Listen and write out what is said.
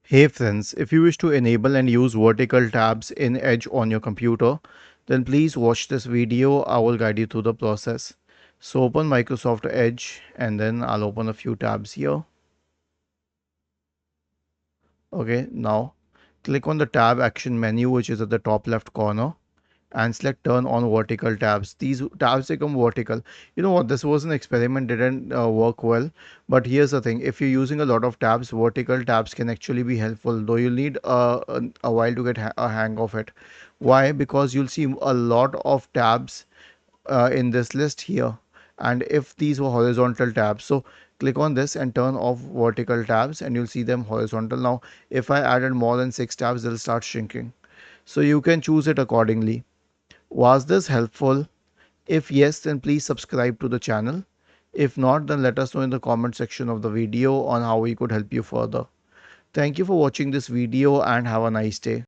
Hey friends, if you wish to enable and use vertical tabs in Edge on your computer, then please watch this video. I will guide you through the process. So open Microsoft Edge and then I'll open a few tabs here. Okay, now click on the tab action menu which is at the top left corner and select turn on vertical tabs. These tabs become vertical. You know what, this was an experiment, didn't work well, but here's the thing, if you're using a lot of tabs, vertical tabs can actually be helpful, though you'll need a while to get a hang of it. Why? Because you'll see a lot of tabs in this list here, and if these were horizontal tabs, so click on this and turn off vertical tabs and you'll see them horizontal. Now if I added more than 6 tabs, they'll start shrinking, so you can choose it accordingly. Was this helpful? If yes, then please subscribe to the channel. If not, then let us know in the comment section of the video on how we could help you further. Thank you for watching this video and have a nice day.